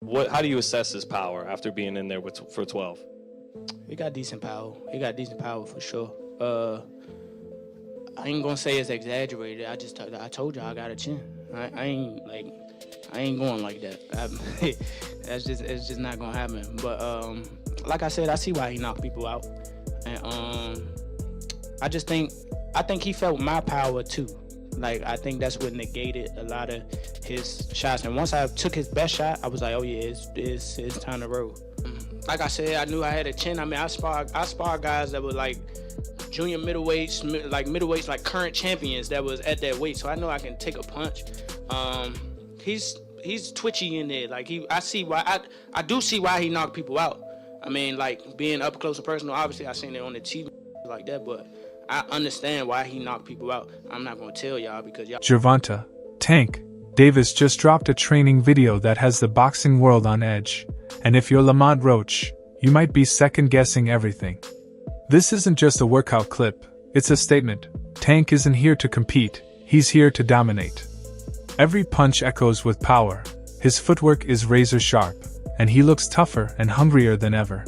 How do you assess his power after being in there for 12? He got decent power. He got decent power for sure. I ain't gonna say it's exaggerated. I told you I got a chin. I ain't going like that. It's just not gonna happen. But like I said, I see why he knocked people out, and I think he felt my power too. Like, I think that's what negated a lot of his shots. And once I took his best shot, I was like, oh yeah, it's time to roll. Like I said, I knew I had a chin. I mean, I spar guys that were like junior middleweights, like current champions that was at that weight. So I know I can take a punch. He's twitchy in there. Like, I do see why he knocked people out. I mean, like, being up close and personal, obviously I seen it on the TV like that, but I understand why he knocked people out. I'm not gonna tell y'all because y'all. Gervonta, Tank Davis just dropped a training video that has the boxing world on edge, and if you're Lamont Roach, you might be second-guessing everything. This isn't just a workout clip, it's a statement. Tank isn't here to compete, he's here to dominate. Every punch echoes with power, his footwork is razor sharp, and he looks tougher and hungrier than ever.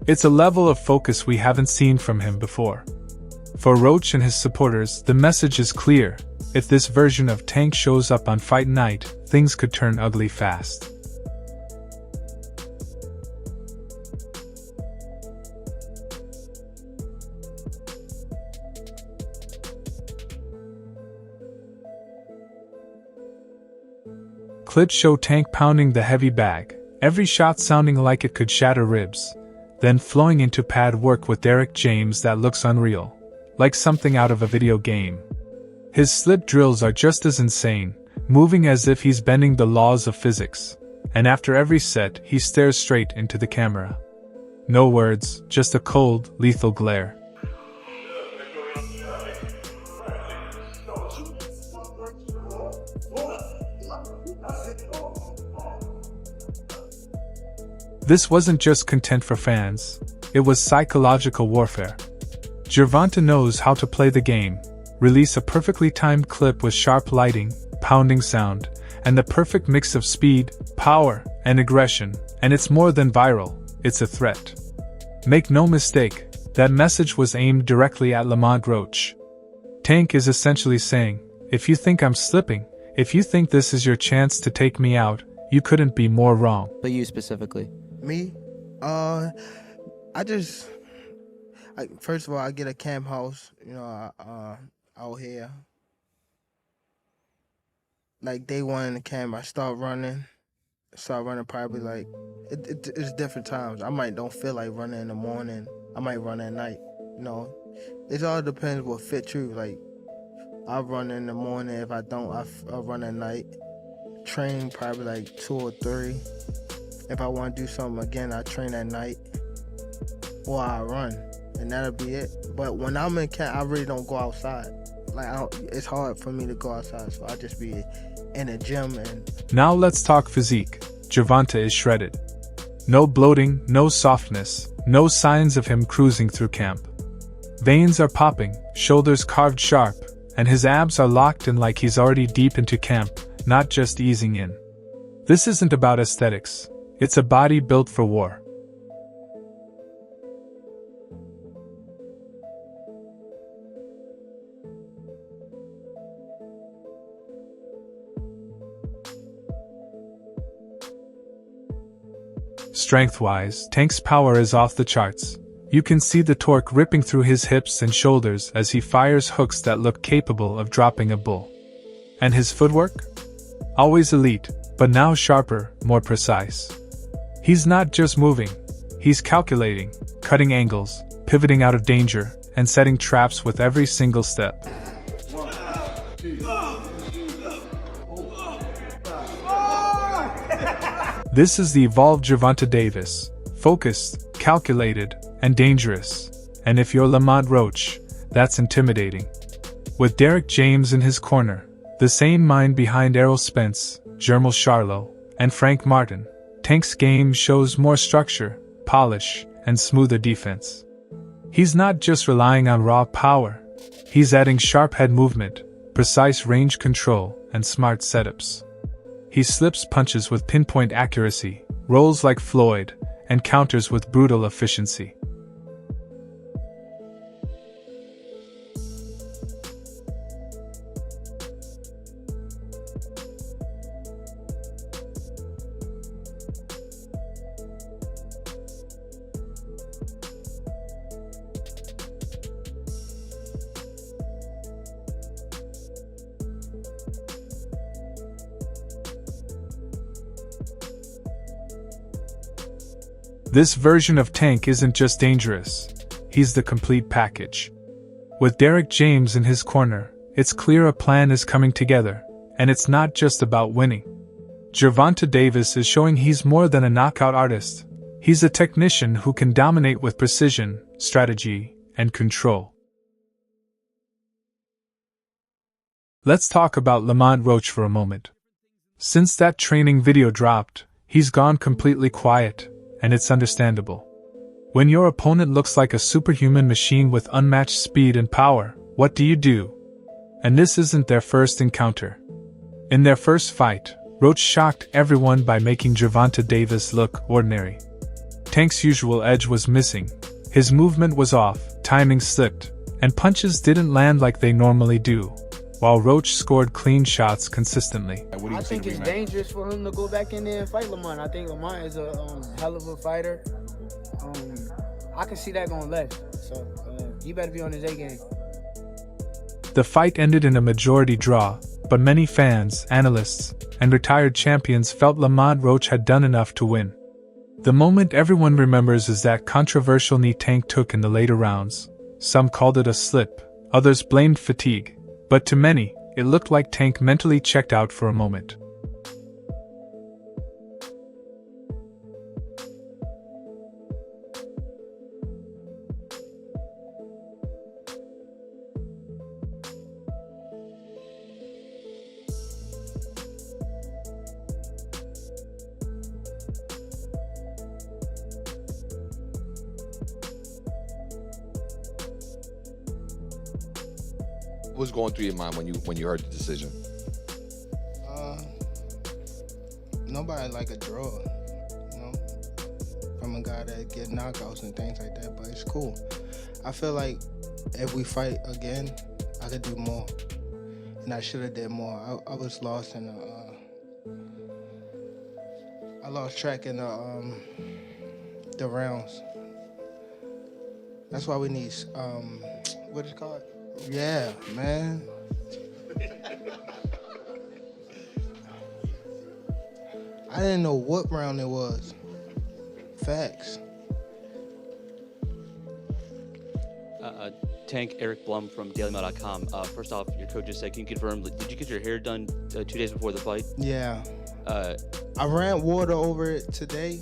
It's a level of focus we haven't seen from him before. For Roach and his supporters, the message is clear. If this version of Tank shows up on fight night, things could turn ugly fast. Clips show Tank pounding the heavy bag, every shot sounding like it could shatter ribs, then flowing into pad work with Derek James that looks unreal. Like something out of a video game. His slip drills are just as insane, moving as if he's bending the laws of physics. And after every set, he stares straight into the camera. No words, just a cold, lethal glare. This wasn't just content for fans, it was psychological warfare. Gervonta knows how to play the game, release a perfectly timed clip with sharp lighting, pounding sound, and the perfect mix of speed, power, and aggression, and it's more than viral, it's a threat. Make no mistake, that message was aimed directly at Lamont Roach. Tank is essentially saying, if you think I'm slipping, if you think this is your chance to take me out, you couldn't be more wrong. But you specifically? Me? First of all, I get a camp house, out here. Like, day one in the camp, I start running probably like, it's different times. I might don't feel like running in the morning. I might run at night, It all depends what fits you. Like, I run in the morning. If I don't, I run at night. Train probably like 2 or 3. If I want to do something again, I train at night. Or I run. And that'll be it. But when I'm in camp, I really don't go outside. Like, it's hard for me to go outside, so I just be in the gym. And now let's talk physique. Gervonta is shredded. No bloating, no softness, no signs of him cruising through camp. Veins are popping, shoulders carved sharp, and his abs are locked in like he's already deep into camp, not just easing in. This isn't about aesthetics. It's a body built for war. Strength-wise, Tank's power is off the charts. You can see the torque ripping through his hips and shoulders as he fires hooks that look capable of dropping a bull. And his footwork? Always elite, but now sharper, more precise. He's not just moving, he's calculating, cutting angles, pivoting out of danger, and setting traps with every single step. This is the evolved Gervonta Davis, focused, calculated, and dangerous. And if you're Lamont Roach, that's intimidating. With Derek James in his corner, the same mind behind Errol Spence, Jermel Charlo, and Frank Martin, Tank's game shows more structure, polish, and smoother defense. He's not just relying on raw power, he's adding sharp head movement, precise range control, and smart setups. He slips punches with pinpoint accuracy, rolls like Floyd, and counters with brutal efficiency. This version of Tank isn't just dangerous, he's the complete package. With Derek James in his corner, it's clear a plan is coming together, and it's not just about winning. Gervonta Davis is showing he's more than a knockout artist. He's a technician who can dominate with precision, strategy, and control. Let's talk about Lamont Roach for a moment. Since that training video dropped, he's gone completely quiet. And it's understandable. When your opponent looks like a superhuman machine with unmatched speed and power, what do? And this isn't their first encounter. In their first fight, Roach shocked everyone by making Gervonta Davis look ordinary. Tank's usual edge was missing, his movement was off, timing slipped, and punches didn't land like they normally do, while Roach scored clean shots consistently. I think it's dangerous for him to go back in there and fight Lamont. I think Lamont is a hell of a fighter. I can see that going left, so he better be on his A game. The fight ended in a majority draw, but many fans, analysts, and retired champions felt Lamont Roach had done enough to win. The moment everyone remembers is that controversial knee Tank took in the later rounds. Some called it a slip, others blamed fatigue. But to many, it looked like Tank mentally checked out for a moment. What was going through your mind when you heard the decision? Nobody like a draw, you know, from a guy that get knockouts and things like that. But it's cool. I feel like if we fight again, I could do more, and I should have did more. I was lost in I lost track in the rounds. That's why we need what is it called? Yeah, man. I didn't know what round it was. Facts. Tank, Eric Blum from DailyMail.com. First off, your coach just said, can you confirm, did you get your hair done 2 days before the fight? Yeah. I ran water over it today,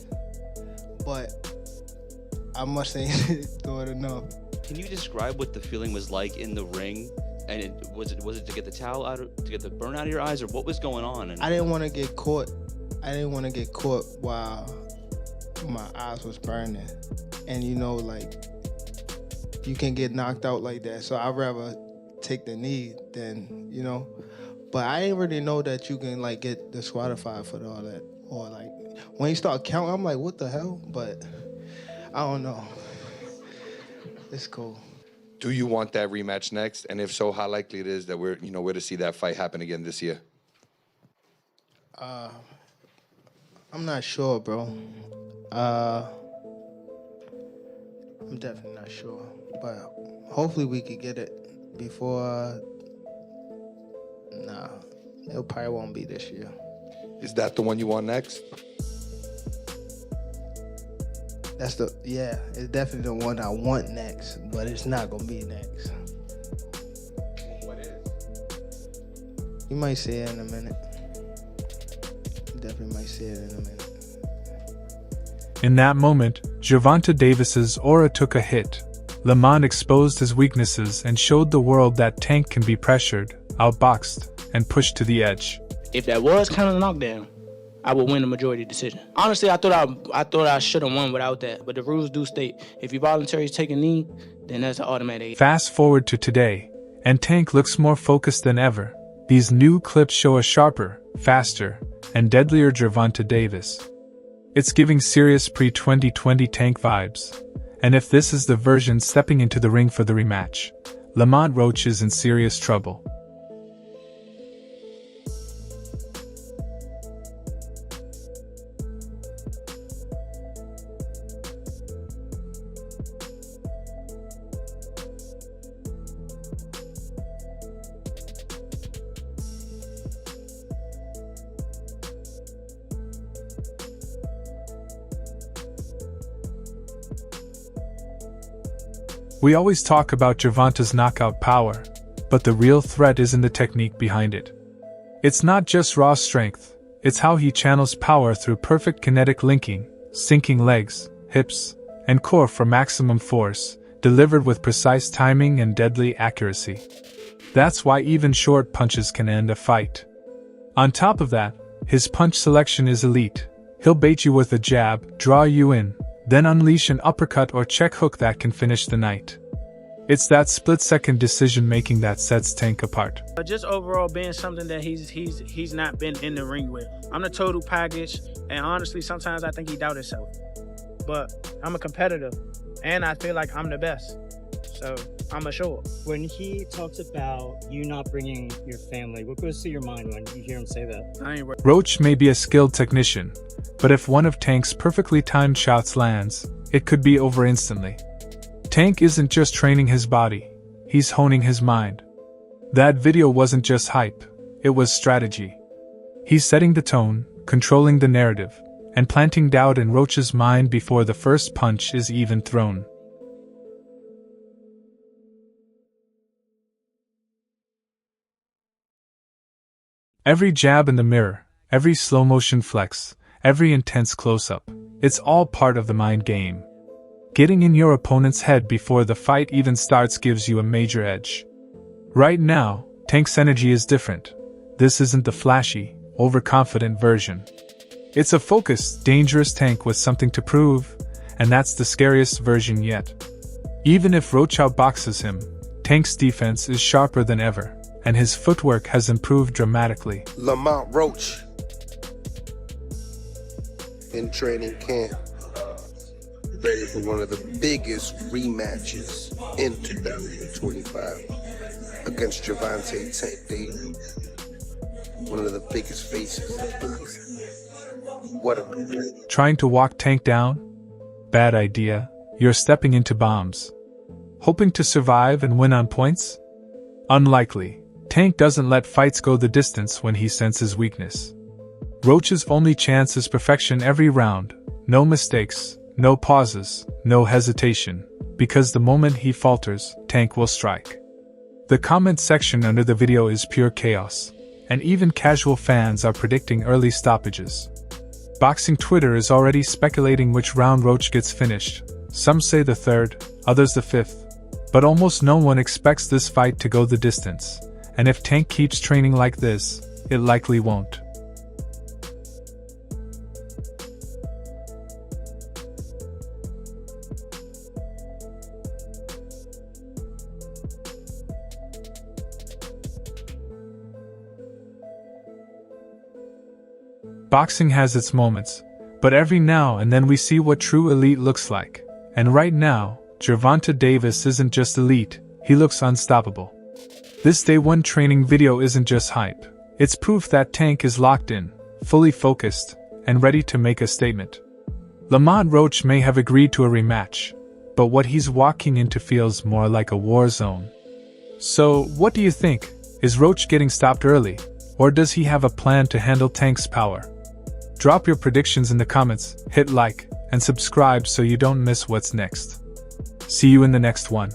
but I must ain't do it enough. Can you describe what the feeling was like in the ring? And was it to get the towel out, to get the burn out of your eyes, or what was going on? And I didn't want to get caught. I didn't want to get caught while my eyes was burning, and you know, like, you can get knocked out like that. So I'd rather take the knee than, you know. But I didn't really know that you can like get disqualified for all that, or like when you start counting, I'm like, what the hell? But I don't know. It's cool. Do you want that rematch next? And if so, how likely it is that we're to see that fight happen again this year? I'm not sure, bro. I'm definitely not sure. But hopefully we could get it before. Nah, it probably won't be this year. Is that the one you want next? It's definitely the one I want next, but it's not gonna be next. What is? You might see it in a minute. You definitely might see it in a minute. In that moment, Gervonta Davis's aura took a hit. Lamont exposed his weaknesses and showed the world that Tank can be pressured, outboxed, and pushed to the edge. If that was kind of a knockdown, I would win the majority decision. Honestly, I thought I should have won without that, but the rules do state if you voluntarily take a knee, then that's an automatic. Fast forward to today, and Tank looks more focused than ever. These new clips show a sharper, faster, and deadlier Gervonta Davis. It's giving serious pre-2020 Tank vibes, and if this is the version stepping into the ring for the rematch, Lamont Roach is in serious trouble. We always talk about Gervonta's knockout power, but the real threat isn't the technique behind it. It's not just raw strength, it's how he channels power through perfect kinetic linking, sinking legs, hips, and core for maximum force, delivered with precise timing and deadly accuracy. That's why even short punches can end a fight. On top of that, his punch selection is elite. He'll bait you with a jab, draw you in, then unleash an uppercut or check hook that can finish the night. It's that split-second decision-making that sets Tank apart. But just overall being something that he's not been in the ring with. I'm the total package, and honestly, sometimes I think he doubts himself. But I'm a competitor, and I feel like I'm the best. So I'm assured. When he talks about you not bringing your family, what goes through your mind when you hear him say that? Roach may be a skilled technician, but if one of Tank's perfectly timed shots lands, it could be over instantly. Tank isn't just training his body, he's honing his mind. That video wasn't just hype, it was strategy. He's setting the tone, controlling the narrative, and planting doubt in Roach's mind before the first punch is even thrown. Every jab in the mirror, every slow-motion flex, every intense close-up, it's all part of the mind game. Getting in your opponent's head before the fight even starts gives you a major edge. Right now, Tank's energy is different. This isn't the flashy, overconfident version. It's a focused, dangerous Tank with something to prove, and that's the scariest version yet. Even if Roach outboxes him, Tank's defense is sharper than ever, and his footwork has improved dramatically. Lamont Roach in training camp, ready for one of the biggest rematches in 2025 against Gervonta Tank Davis, one of the biggest faces of boxing. What a Trying to walk Tank down? Bad idea. You're stepping into bombs. Hoping to survive and win on points? Unlikely. Tank doesn't let fights go the distance when he senses weakness. Roach's only chance is perfection every round. No mistakes, no pauses, no hesitation. Because the moment he falters, Tank will strike. The comment section under the video is pure chaos, and even casual fans are predicting early stoppages. Boxing Twitter is already speculating which round Roach gets finished. Some say the third, others the fifth. But almost no one expects this fight to go the distance. And if Tank keeps training like this, it likely won't. Boxing has its moments, but every now and then we see what true elite looks like. And right now, Gervonta Davis isn't just elite, he looks unstoppable. This day one training video isn't just hype, it's proof that Tank is locked in, fully focused, and ready to make a statement. Lamont Roach may have agreed to a rematch, but what he's walking into feels more like a war zone. So, what do you think? Is Roach getting stopped early, or does he have a plan to handle Tank's power? Drop your predictions in the comments, hit like, and subscribe so you don't miss what's next. See you in the next one.